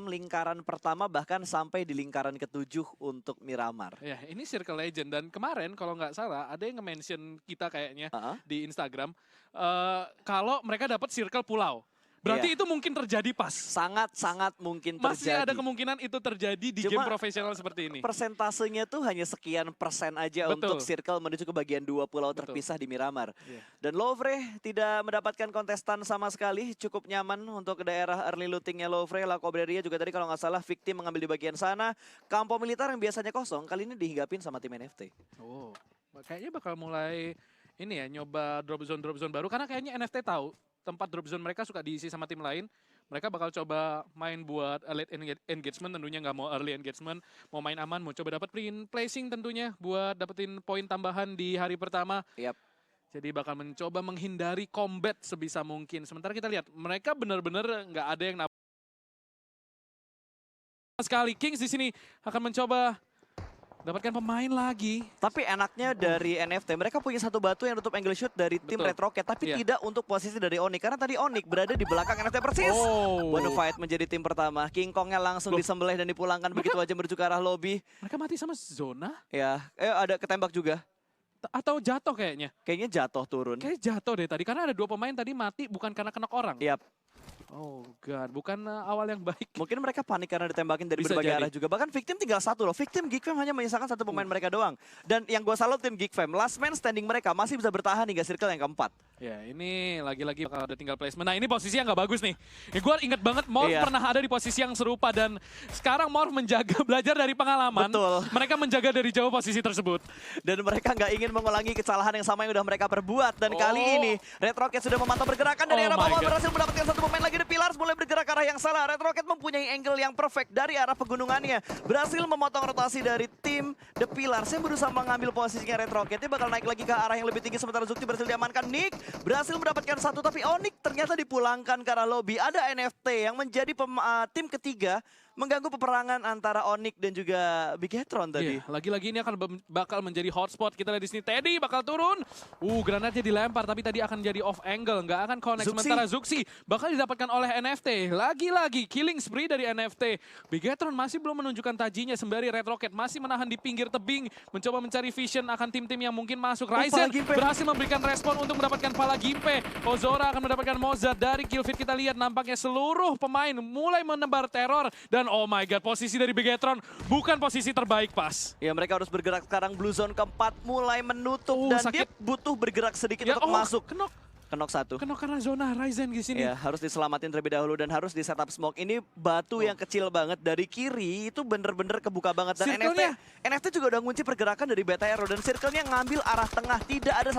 lingkaran pertama bahkan sampai di lingkaran ketujuh untuk Miramar. Ya, ini Circle Legend dan kemarin kalau nggak salah ada yang nge-mention kita kayaknya di Instagram kalau mereka dapat Circle Pulau. Berarti itu mungkin terjadi pas. Sangat mungkin terjadi. Masih ada kemungkinan itu terjadi di game profesional seperti ini. Persentasenya tuh hanya sekian persen aja untuk Circle menuju ke bagian 2 pulau terpisah di Miramar. Dan Lovre tidak mendapatkan kontestan sama sekali. Cukup nyaman untuk daerah early lootingnya Lovre. La Cobreria juga tadi kalau nggak salah victim mengambil di bagian sana. Kampo militer yang biasanya kosong kali ini dihinggapin sama tim NFT. Oh, kayaknya bakal mulai ini ya nyoba drop zone baru karena kayaknya NFT tahu tempat drop zone mereka suka diisi sama tim lain. Mereka bakal coba main buat late engagement, tentunya nggak mau early engagement. Mau main aman, mau coba dapat placing tentunya buat dapetin poin tambahan di hari pertama. Jadi bakal mencoba menghindari combat sebisa mungkin. Sementara kita lihat, mereka benar-benar nggak ada yang sekali. Kings di sini akan mencoba dapatkan pemain lagi. Tapi enaknya dari NFT, mereka punya satu batu yang nutup angle shoot dari tim Red Rocket. Tapi tidak untuk posisi dari Onyx. Karena tadi Onyx berada di belakang NFT persis. Bonafide menjadi tim pertama. King Kongnya langsung disembelih dan dipulangkan begitu aja menuju ke arah lobby. Mereka mati sama zona? Ya, ada ketembak juga. Atau jatuh kayaknya? Kayaknya jatuh turun. Kayaknya jatuh deh tadi. Karena ada 2 pemain tadi mati bukan karena kena orang. Oh god, bukan awal yang baik. Mungkin mereka panik karena ditembakin dari berbagai arah juga. Bahkan victim tinggal satu loh. Victim Geek Fam hanya menyisakan satu pemain mereka doang. Dan yang gue salutin Geek Fam, last man standing mereka masih bisa bertahan hingga circle yang keempat. Ya ini lagi-lagi bakal ada tinggal placement. Nah ini posisi yang nggak bagus nih. Gue inget banget Morph pernah ada di posisi yang serupa. Dan sekarang Morph menjaga belajar dari pengalaman. Mereka menjaga dari jauh posisi tersebut. Dan mereka nggak ingin mengulangi kesalahan yang sama yang udah mereka perbuat. Dan kali ini Red Rocket sudah memantau pergerakan dari arah bawah. Berhasil mendapatkan satu pemain lagi. The Pillars mulai bergerak ke arah yang salah. Red Rocket mempunyai angle yang perfect dari arah pegunungannya. Berhasil memotong rotasi dari tim The Pillars yang berusaha mengambil posisinya Red Rocket. Dia bakal naik lagi ke arah yang lebih tinggi. Sementara Zukti berhasil diamankan. Nick berhasil mendapatkan satu. Tapi Onyx ternyata dipulangkan ke arah lobby. Ada NFT yang menjadi tim ketiga. Mengganggu peperangan antara Onyx dan juga Bigetron tadi. Lagi-lagi ini akan bakal menjadi hotspot. Kita lihat di sini Teddy bakal turun. Granatnya dilempar tapi tadi akan jadi off angle. Nggak akan connect. Sementara Zuxi bakal didapatkan oleh NFT. Lagi-lagi killing spree dari NFT. Bigetron masih belum menunjukkan tajinya. Sembari Red Rocket masih menahan di pinggir tebing. Mencoba mencari vision akan tim-tim yang mungkin masuk. Ryzen berhasil memberikan respon untuk mendapatkan Pala Gimpe. Ozora akan mendapatkan Mozart dari kill feed. Kita lihat nampaknya seluruh pemain mulai menebar teror. Dan oh my god, posisi dari Bigetron bukan posisi terbaik pas. Ya mereka harus bergerak sekarang. Blue zone keempat mulai menutup dan dia butuh bergerak sedikit untuk masuk. Kenok satu. Kenok karena zona Ryzen di sini. Ya, harus diselamatin terlebih dahulu dan harus di setup smoke. Ini batu yang kecil banget dari kiri itu bener-bener kebuka banget. Dan NFT juga udah ngunci pergerakan dari BTR dan circle-nya ngambil arah tengah. Tidak ada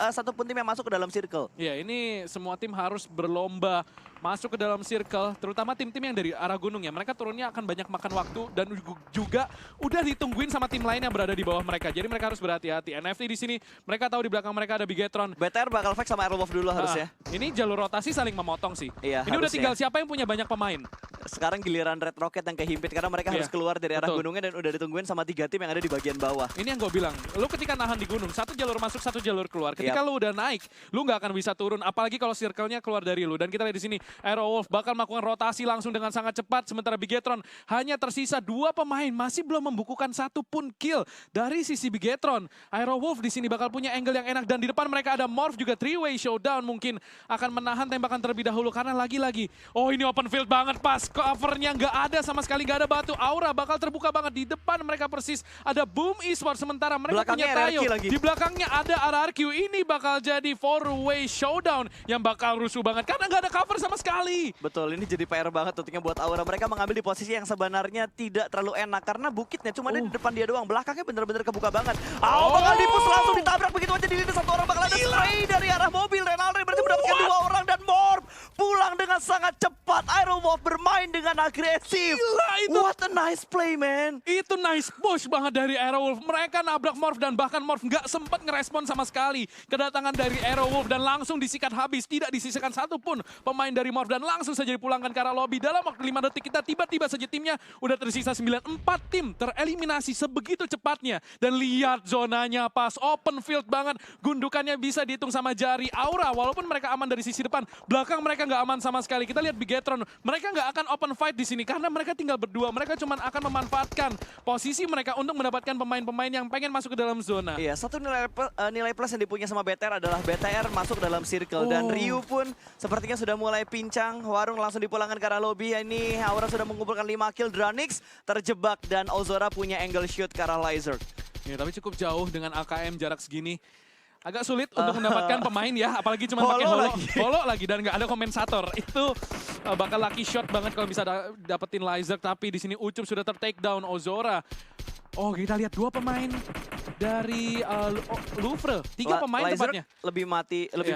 satupun tim yang masuk ke dalam circle. Ya, ini semua tim harus berlomba masuk ke dalam circle, terutama tim-tim yang dari arah gunung ya. Mereka turunnya akan banyak makan waktu dan juga udah ditungguin sama tim lain yang berada di bawah mereka. Jadi mereka harus berhati-hati. NFT di sini mereka tahu di belakang mereka ada Bigetron. BTR bakal fight sama Aerowolf dulu harusnya. Ini jalur rotasi saling memotong sih. Iya, ini udah tinggal siapa yang punya banyak pemain. Sekarang giliran Red Rocket yang kehimpit karena mereka harus keluar dari arah gunungnya dan udah ditungguin sama 3 tim yang ada di bagian bawah. Ini yang gue bilang, lu ketika nahan di gunung, satu jalur masuk, satu jalur keluar. Ketika lu udah naik, lu nggak akan bisa turun. Apalagi kalau circle-nya keluar dari lu. Dan kita lihat di sini, Aerowolf bakal melakukan rotasi langsung dengan sangat cepat. Sementara Bigetron hanya tersisa 2 pemain, masih belum membukukan satu pun kill dari sisi Bigetron. Aerowolf di sini bakal punya angle yang enak dan di depan mereka ada Morph juga 3-way showdown mungkin akan menahan tembakan terlebih dahulu karena lagi-lagi ini open field banget pas covernya nggak ada sama sekali, nggak ada batu. Aura bakal terbuka banget di depan mereka persis ada Boom Esports sementara mereka punya Tayo di belakangnya ada RRQ. Ini bakal jadi 4-way showdown yang bakal rusuh banget karena nggak ada cover sama sekali. Betul, ini jadi PR banget tentunya buat Aura. Mereka mengambil di posisi yang sebenarnya tidak terlalu enak karena bukitnya cuma ada di depan dia doang, belakangnya bener-bener kebuka banget. Bakal dipus langsung ditabrak begitu aja, dilihat satu orang bakal ada spray dari arah mobil. Renalre berarti mendapatkan 2 orang dan Morph pulang dengan sangat cepat. Aerowolf bermain dengan agresif. What a nice play, man. Itu nice push banget dari Aerowolf. Mereka nabrak Morph dan bahkan Morph nggak sempat ngerespon sama sekali kedatangan dari Aerowolf dan langsung disikat habis. Tidak disisakan satupun pemain dari dari Morph dan langsung saja dipulangkan ke arah lobby. Dalam waktu 5 detik kita tiba-tiba saja timnya udah tersisa 9. 4 tim tereliminasi sebegitu cepatnya. Dan lihat zonanya pas, open field banget. Gundukannya bisa dihitung sama jari. Aura walaupun mereka aman dari sisi depan, belakang mereka nggak aman sama sekali. Kita lihat Bigetron, mereka nggak akan open fight di sini karena mereka tinggal berdua. Mereka cuma akan memanfaatkan posisi mereka untuk mendapatkan pemain-pemain yang pengen masuk ke dalam zona. Iya, satu nilai plus yang dipunya sama BTR adalah BTR masuk dalam circle. Dan Ryu pun sepertinya sudah mulai pincang. Warung langsung dipulangkan ke arah lobby. Ini Aura sudah mengumpulkan 5 kill. Dranix terjebak dan Ozora punya angle shoot ke arah Lizard. Ya, tapi cukup jauh dengan AKM jarak segini. Agak sulit untuk mendapatkan pemain ya, apalagi cuma pakai holo lagi dan nggak ada kompensator. Itu bakal lucky shot banget kalau bisa dapetin Lizard. Tapi di sini Ucup sudah ter-take down Ozora. Oh, kita lihat 2 pemain dari Louvre. 3 pemain tepatnya. Lebih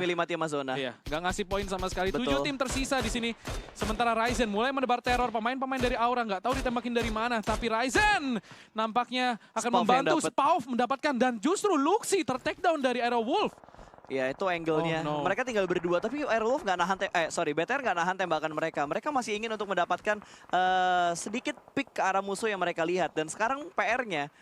milih mati sama zona. Iya, nggak ngasih poin sama sekali. Betul. 7 tim tersisa di sini. Sementara Ryzen mulai menebar teror. Pemain-pemain dari Aura nggak tahu ditembakin dari mana. Tapi Ryzen nampaknya akan membantu Spauf mendapatkan. Dan justru Luxi ter-take down dari Aerowolf. Ya, itu angle-nya. Oh, no. Mereka tinggal berdua, tapi Aerowolf nggak nahan, BTR nggak nahan tembakan mereka. Mereka masih ingin untuk mendapatkan sedikit pick ke arah musuh yang mereka lihat. Dan sekarang PR-nya,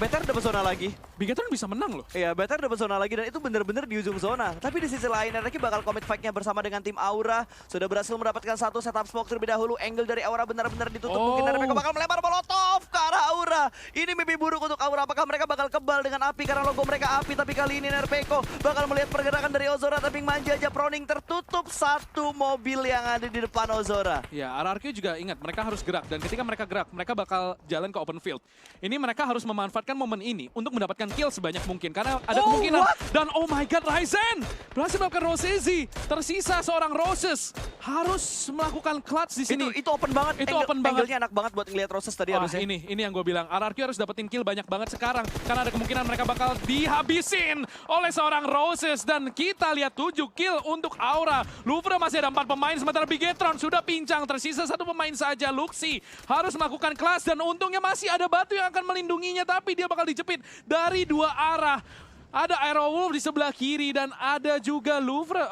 BTR dapat zona lagi. Bigetron bisa menang loh. Iya, BTR dapat zona lagi dan itu benar-benar di ujung zona. Tapi di sisi lain, Reki bakal commit fight-nya bersama dengan tim Aura. Sudah berhasil mendapatkan satu setup smoke terlebih dahulu. Angle dari Aura benar-benar ditutup. Mungkin mereka bakal melempar molotov ke arah Aura. Ini mimpi buruk untuk Aura. Apakah mereka bakal kebal dengan api karena logo mereka api. Tapi kali ini Nerpeko bakal melihat pergerakan dari Ozora. Tapi manja aja Proning tertutup satu mobil yang ada di depan Ozora. Ya, RRQ juga ingat mereka harus gerak. Dan ketika mereka gerak, mereka bakal jalan ke open field. Ini mereka harus memanfaatkan momen ini untuk mendapatkan kill sebanyak mungkin. Karena ada kemungkinan. Dan oh my god, Ryzen berhasil melakukan Rosezi. Tersisa seorang Roses. Harus melakukan clutch di sini. Itu open banget. Itu open banget. Angle-nya enak banget buat ngeliat Roses tadi harusnya. Ini yang gue bilang. RRQ harus dapetin kill banyak banget sekarang. Karena ada kemungkinan mereka bakal dihabisin oleh seorang Roses. Dan kita lihat 7 kill untuk Aura. Louvre masih ada 4 pemain. Sementara Bigetron sudah pincang. Tersisa 1 pemain saja. Luxi harus melakukan clutch. Dan untungnya masih ada batu yang akan melindunginya. Tapi dia bakal dijepit dari 2 arah. Ada Aerowolf di sebelah kiri dan ada juga Louvre.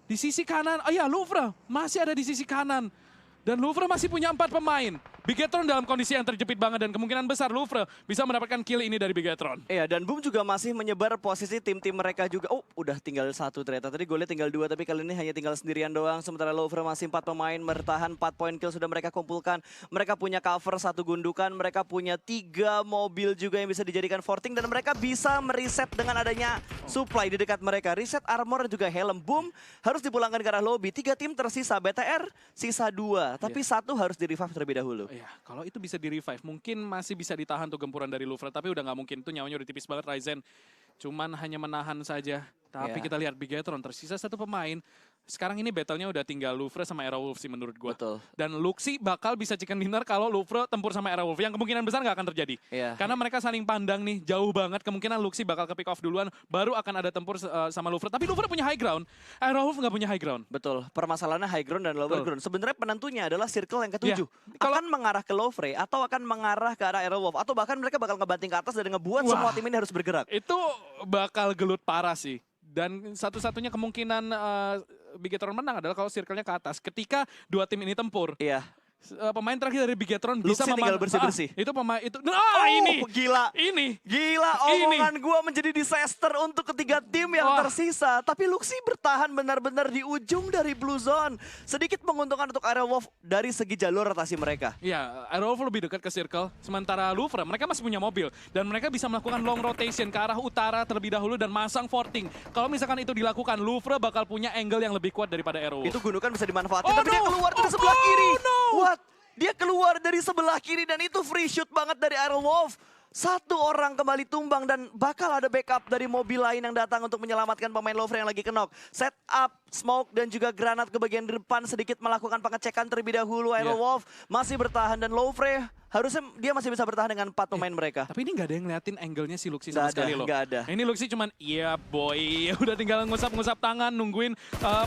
Di sisi kanan. Louvre masih ada di sisi kanan. Dan Louvre masih punya 4 pemain. Bigetron dalam kondisi yang terjepit banget dan kemungkinan besar Louvre bisa mendapatkan kill ini dari Bigetron. Iya, dan Boom juga masih menyebar posisi tim-tim mereka juga. Oh, udah tinggal 1 ternyata. Tadi gue lihat tinggal 2, tapi kali ini hanya tinggal sendirian doang. Sementara Louvre masih 4 pemain, bertahan 4 poin kill sudah mereka kumpulkan. Mereka punya cover 1 gundukan, mereka punya 3 mobil juga yang bisa dijadikan forting. Dan mereka bisa mereset dengan adanya supply di dekat mereka. Reset armor dan juga helm. Boom harus dipulangkan ke arah lobby. 3 tim tersisa, BTR sisa 2. Tapi 1 harus di-revive terlebih dahulu. Ya, kalau itu bisa di-revive, mungkin masih bisa ditahan tuh gempuran dari Louvre. Tapi udah nggak mungkin, itu nyawanya udah tipis banget Ryzen. Cuman hanya menahan saja. Tapi kita lihat Bigetron, tersisa 1 pemain. Sekarang ini battle-nya udah tinggal Louvre sama Aerowolf sih menurut gue. Betul. Dan Luxi bakal bisa chicken dinner kalau Louvre tempur sama Aerowolf. Yang kemungkinan besar nggak akan terjadi. Karena mereka saling pandang nih, jauh banget. Kemungkinan Luxi bakal ke pick off duluan, baru akan ada tempur sama Louvre. Tapi Louvre punya high ground, Aerowolf nggak punya high ground. Betul, permasalahannya high ground dan lower ground. Sebenarnya penentunya adalah circle yang ke-7. Akan mengarah ke Louvre atau akan mengarah ke arah Aerowolf. Atau bahkan mereka bakal ngebanting ke atas dan ngebuat semua tim ini harus bergerak. Itu bakal gelut parah sih. Dan satu-satunya kemungkinan Bigetron menang adalah kalau circle-nya ke atas. Ketika 2 tim ini tempur. Iya. Pemain terakhir dari Bigetron bisa tinggal bersih-bersih. Itu pemain itu. Ini gila. Ini. Gila, omongan gua menjadi disaster untuk ketiga tim yang tersisa. Tapi Luxi bertahan benar-benar di ujung dari Blue Zone. Sedikit menguntungkan untuk Aerowolf dari segi jalur rotasi mereka. Iya, Aerowolf lebih dekat ke circle. Sementara Louvre, mereka masih punya mobil. Dan mereka bisa melakukan long rotation ke arah utara terlebih dahulu dan masang forting. Kalau misalkan itu dilakukan, Louvre bakal punya angle yang lebih kuat daripada Aerowolf. Itu gundukan bisa dimanfaatkan, tapi dia keluar dari sebelah kiri. What? Dia keluar dari sebelah kiri dan itu free shoot banget dari Aerowolf. 1 orang kembali tumbang dan bakal ada backup dari mobil lain yang datang untuk menyelamatkan pemain Louvre yang lagi kenok. Set up, smoke dan juga granat ke bagian depan sedikit melakukan pengecekan terlebih dahulu. Aerowolf masih bertahan dan Louvre harusnya dia masih bisa bertahan dengan 4 pemain mereka. Tapi ini nggak ada yang ngeliatin angle-nya si Luxi sama sekali loh. Nggak ada. Ini Luxi cuman, iya boy, udah tinggal ngusap-ngusap tangan, nungguin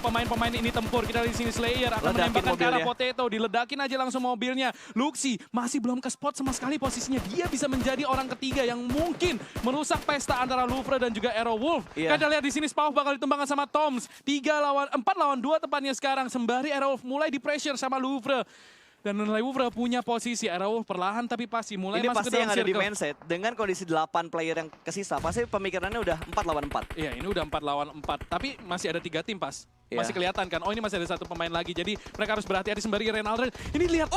pemain-pemain ini tempur. Kita di sini Slayer akan menembakkan ke arah Potato, diledakin aja langsung mobilnya. Luxi masih belum ke spot sama sekali posisinya. Dia bisa menjadi orang ketiga yang mungkin merusak pesta antara Louvre dan juga Aerowolf. Kita lihat di sini Spauf bakal ditumbangkan sama Toms. 3 lawan 2 tepatnya sekarang. Sembari Aerowolf mulai di pressure sama Louvre. Dan Louvre punya posisi, Aerowolf perlahan tapi pasti mulai Ini masuk pasti ke dalam yang ada di circle. mindset, dengan kondisi 8 player yang kesisa, pasti pemikirannya udah 4 lawan 4. Iya, ini udah 4 lawan 4. Tapi masih ada 3 tim, Pas. Iya. Masih kelihatan kan, oh ini masih ada 1 pemain lagi. Jadi mereka harus berhati-hati sembari Reynald. Ini lihat,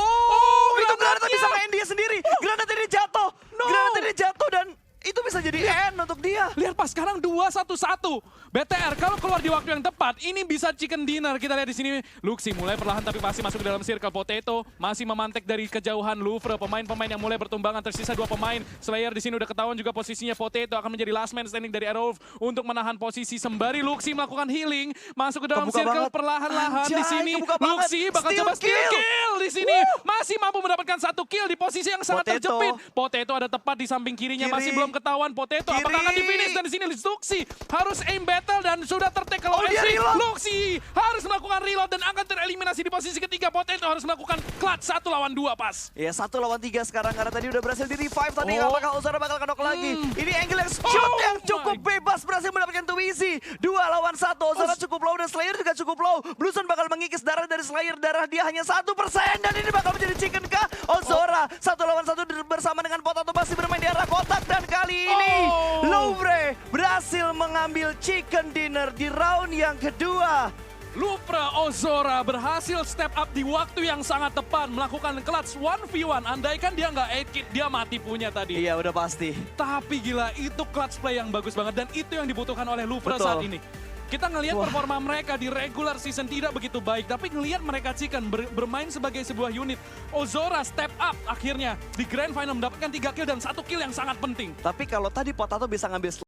Itu Granat bisa main dia sendiri. Granat ini jatuh. No. Granat ini jatuh dan itu bisa jadi end untuk dia. Lihat Pas, sekarang 2-1-1. BTR kalau keluar di waktu yang tepat, ini bisa chicken dinner. Kita lihat di sini, Luxi mulai perlahan tapi masih masuk ke dalam circle. Potato masih memantek dari kejauhan Louvre. Pemain-pemain yang mulai bertumbangan, tersisa 2 pemain. Slayer di sini udah ketahuan juga posisinya. Potato akan menjadi last man standing dari Aerowolf untuk menahan posisi. Sembari Luxi melakukan healing, masuk ke dalam Kebuka circle banget. perlahan-lahan di Anjay, sini. kebuka banget. Luxi bakal Steal coba steal kill. kill di sini. Masih mampu mendapatkan 1 kill di posisi yang sangat Potato. terjepit. Potato ada tepat di samping kirinya, Kiri. masih belum ketahuan. Potato apakah akan Kiri. di-finish, dan di sini Luxi harus aim battle dan sudah tertackle Oh, dia OFC. reload. Luxi harus melakukan reload dan akan tereliminasi di posisi ketiga. Potato harus melakukan clutch 1 lawan 2 Pas. Ya 1 lawan 3 sekarang karena tadi udah berhasil di revive tadi. Oh. Apakah Ozora bakal kenok lagi? Ini angle yang shoot Oh yang cukup my. bebas berhasil mendapatkan too easy. 2 lawan 1. Ozora cukup low dan Slayer juga cukup low. Blueson bakal mengikis darah dari Slayer. Darah dia hanya 1% dan ini bakal menjadi chicken kah? Ozora 1 lawan 1 bersama dengan Potato masih bermain di arah kotak dan kali ini Oh. Louvre berhasil mengambil chicken dinner di round yang kedua. Louvre Ozora berhasil step up di waktu yang sangat tepat, melakukan clutch 1v1. Andaikan dia nggak 8-kit, dia mati punya tadi. Iya udah pasti. Tapi gila, itu clutch play yang bagus banget dan itu yang dibutuhkan oleh Louvre Betul. saat ini. Kita ngelihat Wah. performa mereka di regular season tidak begitu baik, tapi ngelihat mereka chicken bermain sebagai sebuah unit. Ozora step up akhirnya di grand final mendapatkan 3 kill dan 1 kill yang sangat penting. Tapi kalau tadi Potato bisa ngambil